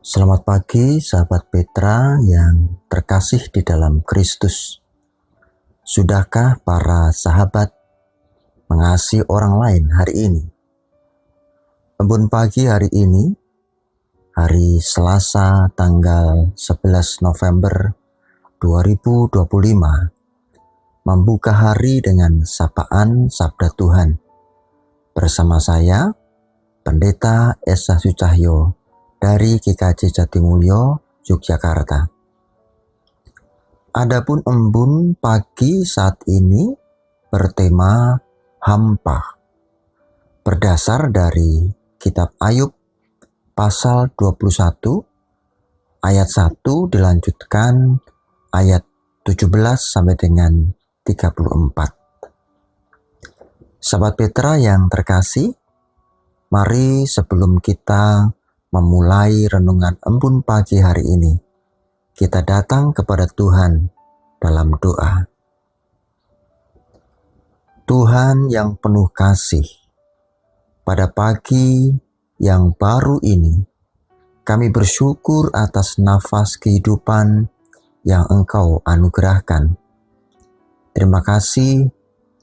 Selamat pagi sahabat Petra yang terkasih di dalam Kristus. Sudahkah para sahabat mengasihi orang lain hari ini? Embun pagi hari ini, hari Selasa tanggal 11 November 2025, membuka hari dengan sapaan Sabda Tuhan. Bersama saya, Pendeta Esa Sucahyo dari GKJ Jatimulyo, Yogyakarta. Adapun embun pagi saat ini bertema hampa. Berdasar dari kitab Ayub pasal 21 ayat 1 dilanjutkan ayat 17 sampai dengan 34. Sahabat Petra yang terkasih, mari sebelum kita memulai renungan embun pagi hari ini, kita datang kepada Tuhan dalam doa. Tuhan yang penuh kasih, pada pagi yang baru ini, kami bersyukur atas nafas kehidupan yang Engkau anugerahkan. Terima kasih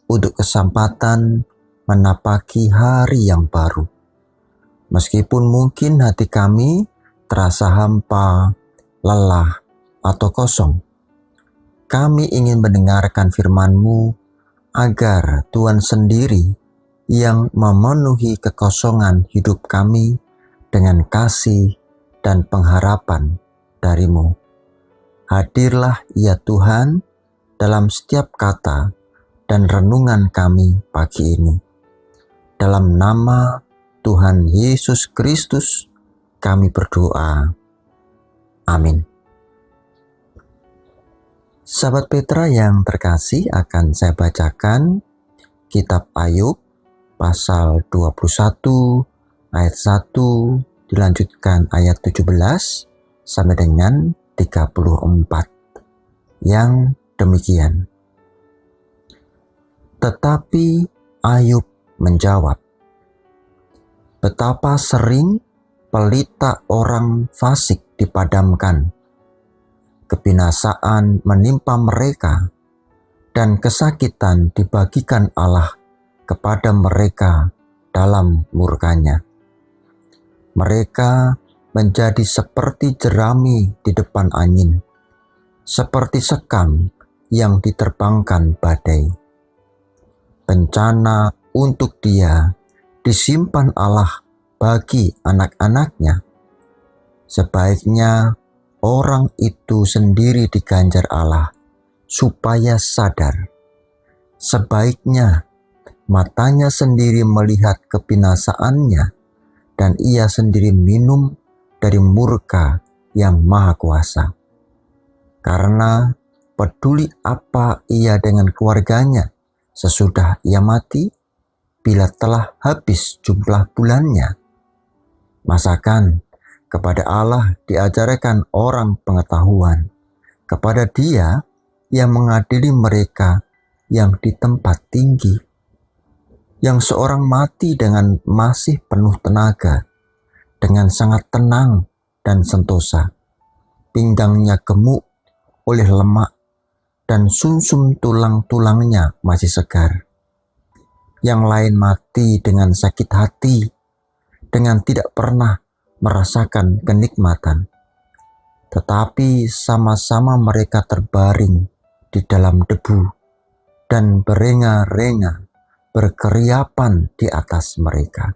untuk kesempatan menapaki hari yang baru. Meskipun mungkin hati kami terasa hampa, lelah, atau kosong, kami ingin mendengarkan firman-Mu agar Tuhan sendiri yang memenuhi kekosongan hidup kami dengan kasih dan pengharapan dari-Mu. Hadirlah ya Tuhan dalam setiap kata dan renungan kami pagi ini. Dalam nama Tuhan Yesus Kristus, kami berdoa. Amin. Sahabat Petra yang terkasih, akan saya bacakan kitab Ayub pasal 21 ayat 1 dilanjutkan ayat 17 sampai dengan 34 yang demikian. Tetapi Ayub menjawab, betapa sering pelita orang fasik dipadamkan, kebinasaan menimpa mereka, dan kesakitan dibagikan Allah kepada mereka dalam murkanya. Mereka menjadi seperti jerami di depan angin, seperti sekam yang diterbangkan badai. Bencana untuk dia disimpan Allah bagi anak-anaknya. Sebaiknya orang itu sendiri diganjar Allah supaya sadar. Sebaiknya matanya sendiri melihat kebinasaannya dan ia sendiri minum dari murka yang maha kuasa. Karena peduli apa ia dengan keluarganya sesudah ia mati, bila telah habis jumlah bulannya. Masakan kepada Allah diajarkan orang pengetahuan, kepada Dia yang mengadili mereka yang di tempat tinggi, yang seorang mati dengan masih penuh tenaga, dengan sangat tenang dan sentosa, pinggangnya gemuk oleh lemak, dan sumsum tulang-tulangnya masih segar. Yang lain mati dengan sakit hati, dengan tidak pernah merasakan kenikmatan. Tetapi sama-sama mereka terbaring di dalam debu dan berenga-renga berkeriapan di atas mereka.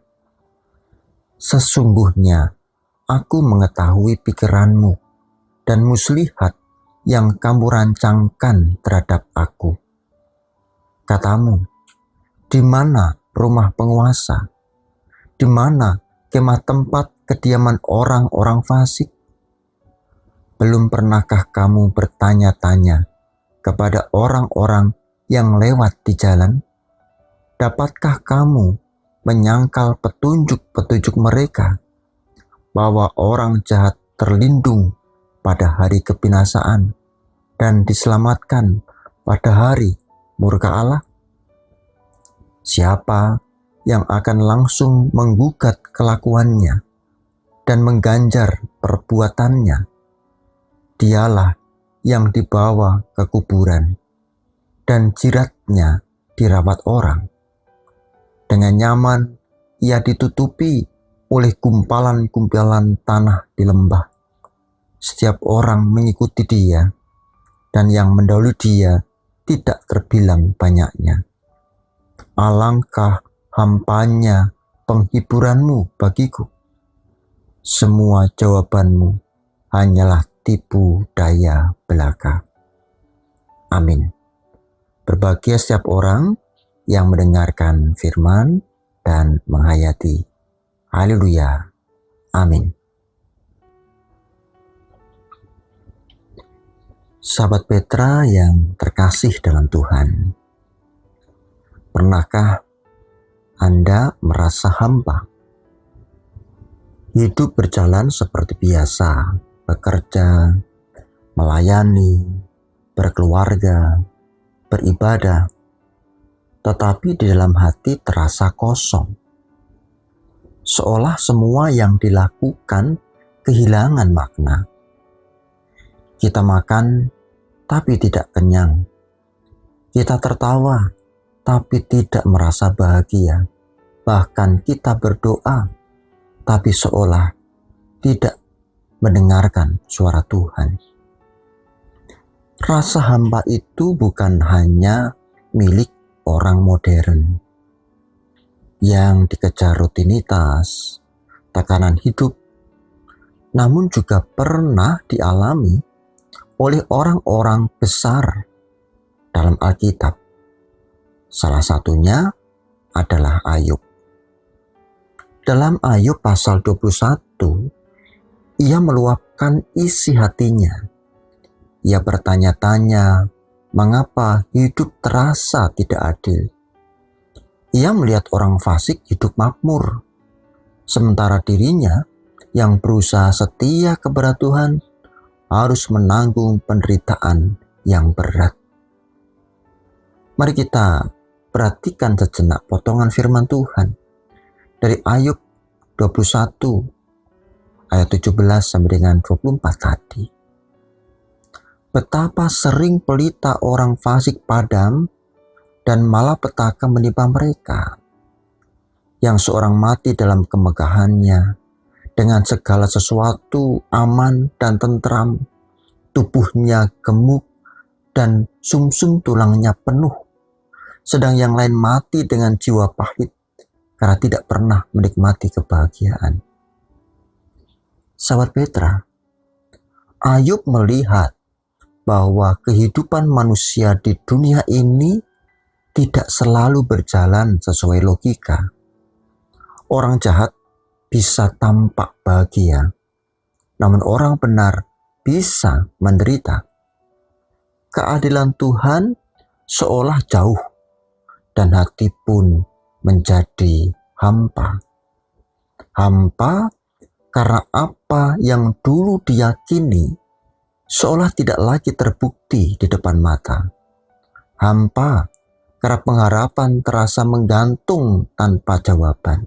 Sesungguhnya aku mengetahui pikiranmu dan muslihat yang kamu rancangkan terhadap aku. Katamu, di mana rumah penguasa? Di mana kemah tempat kediaman orang-orang fasik? Belum pernahkah kamu bertanya-tanya kepada orang-orang yang lewat di jalan? Dapatkah kamu menyangkal petunjuk-petunjuk mereka, bahwa orang jahat terlindung pada hari kebinasaan dan diselamatkan pada hari murka Allah? Siapa yang akan langsung menggugat kelakuannya dan mengganjar perbuatannya. Dialah yang dibawa ke kuburan, dan jiratnya dirawat orang. Dengan nyaman ia ditutupi oleh gumpalan-gumpalan tanah di lembah. Setiap orang mengikuti dia, dan yang mendahului dia tidak terbilang banyaknya. Alangkah hampanya penghiburanmu bagiku. Semua jawabanmu hanyalah tipu daya belaka. Amin. Berbahagia setiap orang yang mendengarkan firman dan menghayati. Haleluya. Amin. Sahabat Petra yang terkasih dalam Tuhan, pernahkah Anda merasa hampa? Hidup berjalan seperti biasa, bekerja, melayani, berkeluarga, beribadah, tetapi di dalam hati terasa kosong. Seolah semua yang dilakukan kehilangan makna. Kita makan, tapi tidak kenyang. Kita tertawa, tapi tidak merasa bahagia. Bahkan kita berdoa, tapi seolah tidak mendengarkan suara Tuhan. Rasa hampa itu bukan hanya milik orang modern yang dikejar rutinitas, tekanan hidup, namun juga pernah dialami oleh orang-orang besar dalam Alkitab. Salah satunya adalah Ayub. Dalam Ayub pasal 21, ia meluapkan isi hatinya. Ia bertanya-tanya mengapa hidup terasa tidak adil. Ia melihat orang fasik hidup makmur, sementara dirinya yang berusaha setia kepada Tuhan harus menanggung penderitaan yang berat. Mari kita perhatikan sejenak potongan firman Tuhan dari Ayub 21 ayat 17 sampai dengan 24 tadi. Betapa sering pelita orang fasik padam dan malapetaka menimpa mereka. Yang seorang mati dalam kemegahannya, dengan segala sesuatu aman dan tentram, tubuhnya gemuk dan sumsum tulangnya penuh, sedang yang lain mati dengan jiwa pahit karena tidak pernah menikmati kebahagiaan. Sahabat Petra, Ayub melihat bahwa kehidupan manusia di dunia ini tidak selalu berjalan sesuai logika. Orang jahat bisa tampak bahagia, namun orang benar bisa menderita. Keadilan Tuhan seolah jauh, dan hati pun menjadi hampa. Hampa karena apa yang dulu diyakini seolah tidak lagi terbukti di depan mata. Hampa karena pengharapan terasa menggantung tanpa jawaban.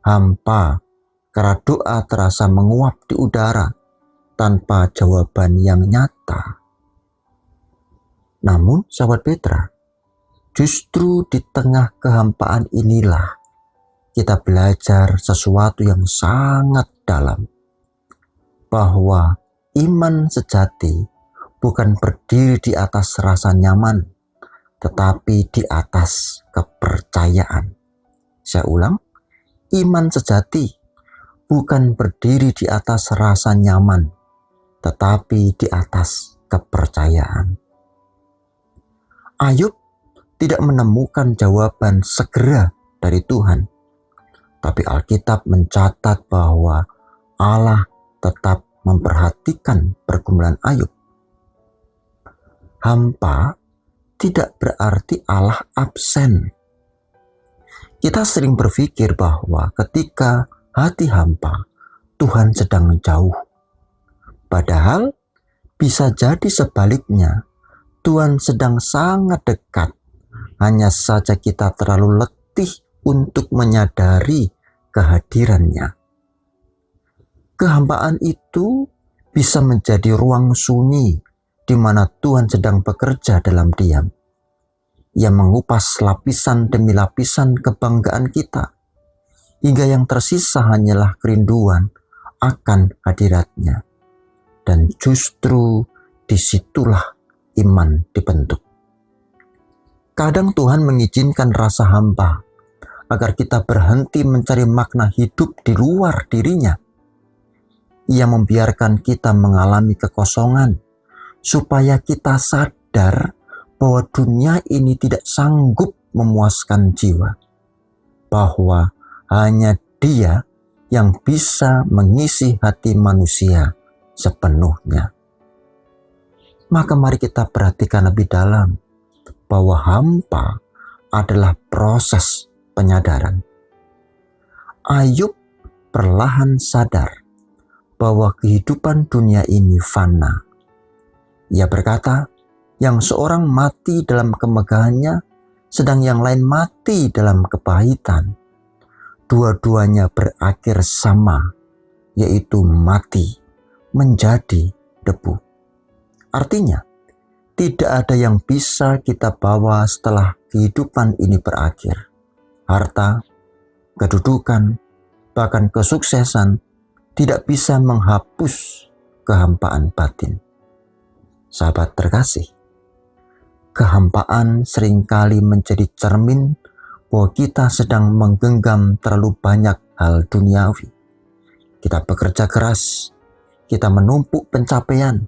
Hampa karena doa terasa menguap di udara tanpa jawaban yang nyata. Namun sahabat Petra, justru di tengah kehampaan inilah kita belajar sesuatu yang sangat dalam, bahwa iman sejati bukan berdiri di atas rasa nyaman, tetapi di atas kepercayaan. Saya ulang, iman sejati bukan berdiri di atas rasa nyaman, tetapi di atas kepercayaan. Ayub tidak menemukan jawaban segera dari Tuhan, tapi Alkitab mencatat bahwa Allah tetap memperhatikan pergumulan Ayub. Hampa tidak berarti Allah absen. Kita sering berpikir bahwa ketika hati hampa, Tuhan sedang jauh. Padahal bisa jadi sebaliknya, Tuhan sedang sangat dekat. Hanya saja kita terlalu letih untuk menyadari kehadirannya. Kehampaan itu bisa menjadi ruang sunyi di mana Tuhan sedang bekerja dalam diam. Ia mengupas lapisan demi lapisan kebanggaan kita, hingga yang tersisa hanyalah kerinduan akan hadiratnya. Dan justru disitulah iman dibentuk. Kadang Tuhan mengizinkan rasa hampa agar kita berhenti mencari makna hidup di luar dirinya. Ia membiarkan kita mengalami kekosongan supaya kita sadar bahwa dunia ini tidak sanggup memuaskan jiwa, bahwa hanya Dia yang bisa mengisi hati manusia sepenuhnya. Maka mari kita perhatikan lebih dalam bahwa hampa adalah proses penyadaran. Ayub perlahan sadar bahwa kehidupan dunia ini fana. Ia berkata, yang seorang mati dalam kemegahannya, sedang yang lain mati dalam kepahitan. Dua-duanya berakhir sama, yaitu mati, menjadi debu. Artinya, tidak ada yang bisa kita bawa setelah kehidupan ini berakhir. Harta, kedudukan, bahkan kesuksesan tidak bisa menghapus kehampaan batin. Sahabat terkasih, kehampaan seringkali menjadi cermin bahwa kita sedang menggenggam terlalu banyak hal duniawi. Kita bekerja keras, kita menumpuk pencapaian,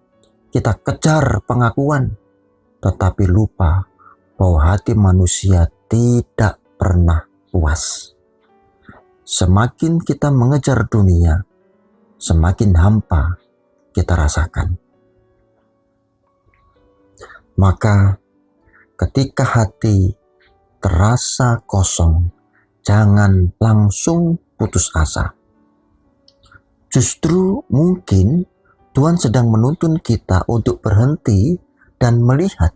kita kejar pengakuan, tetapi lupa bahwa hati manusia tidak pernah puas. Semakin kita mengejar dunia, semakin hampa kita rasakan. Maka ketika hati terasa kosong, jangan langsung putus asa. Justru mungkin Tuhan sedang menuntun kita untuk berhenti dan melihat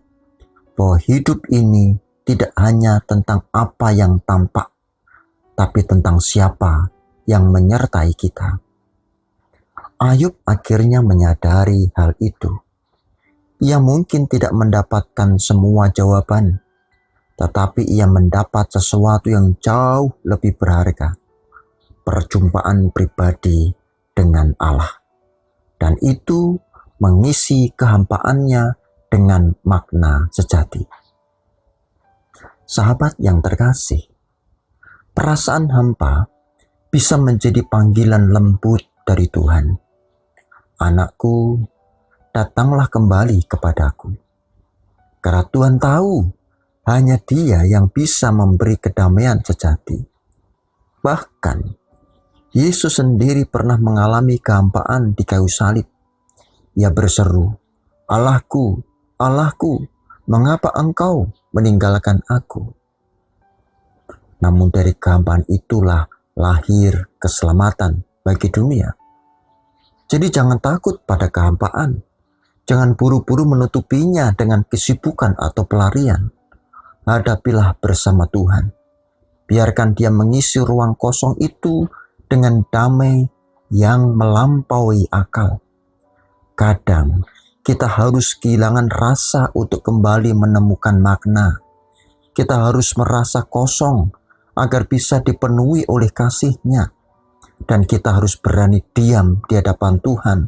bahwa hidup ini tidak hanya tentang apa yang tampak, tapi tentang siapa yang menyertai kita. Ayub akhirnya menyadari hal itu. Ia mungkin tidak mendapatkan semua jawaban, tetapi ia mendapat sesuatu yang jauh lebih berharga, perjumpaan pribadi dengan Allah. Dan itu mengisi kehampaannya dengan makna sejati. Sahabat yang terkasih, perasaan hampa bisa menjadi panggilan lembut dari Tuhan. Anakku, datanglah kembali kepadaku. Karena Tuhan tahu, hanya Dia yang bisa memberi kedamaian sejati. Bahkan, Yesus sendiri pernah mengalami kehampaan di kayu salib. Ia berseru, Allahku, Allahku, mengapa engkau meninggalkan aku? Namun dari kehampaan itulah lahir keselamatan bagi dunia. Jadi jangan takut pada kehampaan. Jangan buru-buru menutupinya dengan kesibukan atau pelarian. Hadapilah bersama Tuhan. Biarkan Dia mengisi ruang kosong itu dengan damai yang melampaui akal. Kadang kita harus kehilangan rasa untuk kembali menemukan makna. Kita harus merasa kosong agar bisa dipenuhi oleh kasih-Nya. Dan kita harus berani diam di hadapan Tuhan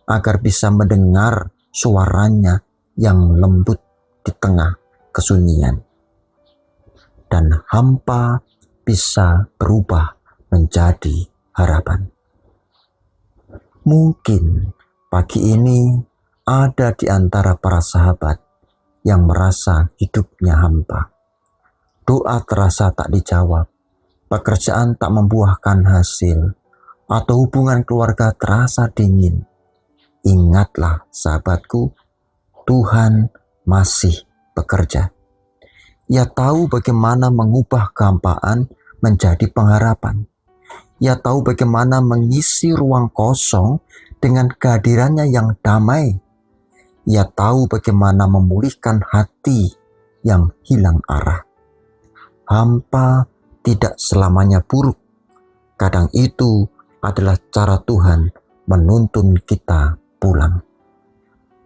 agar bisa mendengar suaranya yang lembut di tengah kesunyian. Dan hampa bisa berubah menjadi harapan. Mungkin pagi ini ada di antara para sahabat yang merasa hidupnya hampa. Doa terasa tak dijawab, pekerjaan tak membuahkan hasil, atau hubungan keluarga terasa dingin. Ingatlah sahabatku, Tuhan masih bekerja. Ia tahu bagaimana mengubah kehampaan menjadi pengharapan. Ia tahu bagaimana mengisi ruang kosong dengan kehadirannya yang damai. Ia tahu bagaimana memulihkan hati yang hilang arah. Hampa tidak selamanya buruk. Kadang itu adalah cara Tuhan menuntun kita pulang.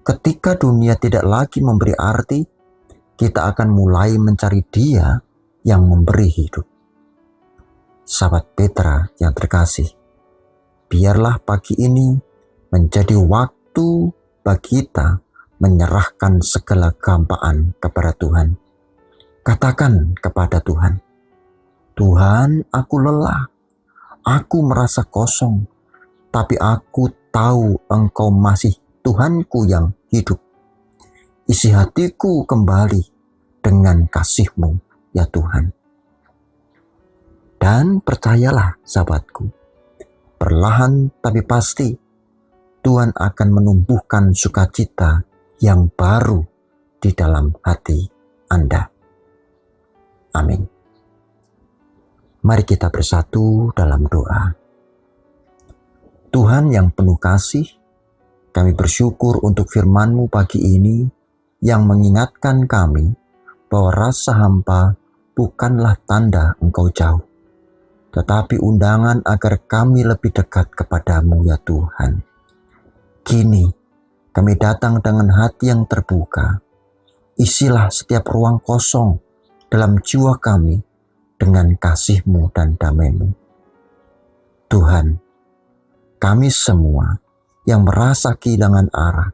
Ketika dunia tidak lagi memberi arti, kita akan mulai mencari Dia yang memberi hidup. Sahabat Petra yang terkasih, biarlah pagi ini menjadi waktu bagi kita menyerahkan segala kehampaan kepada Tuhan. Katakan kepada Tuhan, Tuhan, aku lelah, aku merasa kosong, tapi aku tahu Engkau masih Tuhanku yang hidup. Isi hatiku kembali dengan kasih-Mu, ya Tuhan. Dan percayalah sahabatku, perlahan tapi pasti Tuhan akan menumbuhkan sukacita yang baru di dalam hati Anda. Amin. Mari kita bersatu dalam doa. Tuhan yang penuh kasih, kami bersyukur untuk firman-Mu pagi ini yang mengingatkan kami bahwa rasa hampa bukanlah tanda Engkau jauh, tetapi undangan agar kami lebih dekat kepadamu, ya Tuhan. Kini kami datang dengan hati yang terbuka. Isilah setiap ruang kosong dalam jiwa kami dengan kasih-Mu dan damai-Mu. Tuhan, kami semua yang merasa kehilangan arah,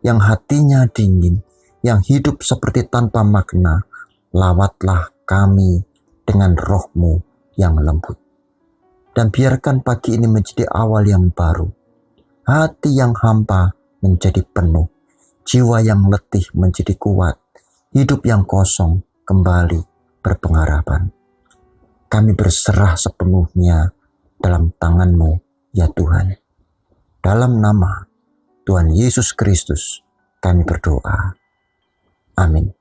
yang hatinya dingin, yang hidup seperti tanpa makna, lawatlah kami dengan Roh-Mu yang lembut. Dan biarkan pagi ini menjadi awal yang baru. Hati yang hampa menjadi penuh, jiwa yang letih menjadi kuat, hidup yang kosong kembali berpengharapan. Kami berserah sepenuhnya dalam tangan-Mu, ya Tuhan. Dalam nama Tuhan Yesus Kristus kami berdoa. Amin.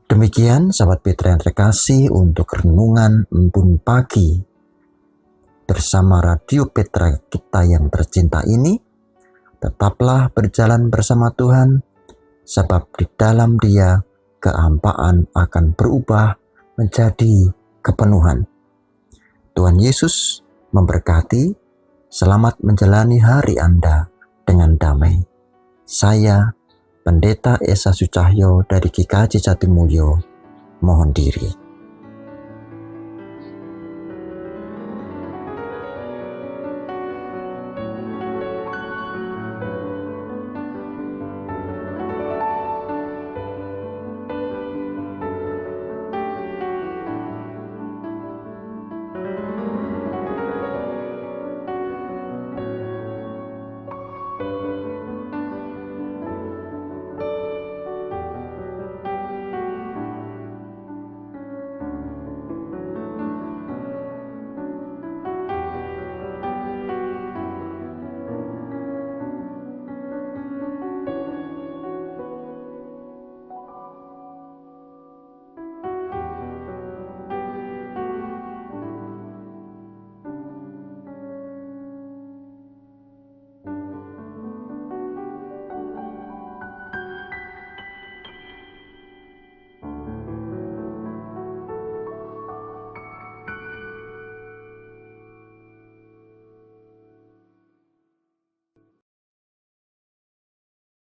Demikian sahabat Petra yang terkasih untuk renungan embun pagi bersama Radio Petra kita yang tercinta ini. Tetaplah berjalan bersama Tuhan, sebab di dalam Dia kehampaan akan berubah menjadi kepenuhan. Tuhan Yesus memberkati. Selamat menjalani hari Anda dengan damai. Saya, Pendeta Esa Sucahyo dari GKJ Jatimulyo, mohon diri.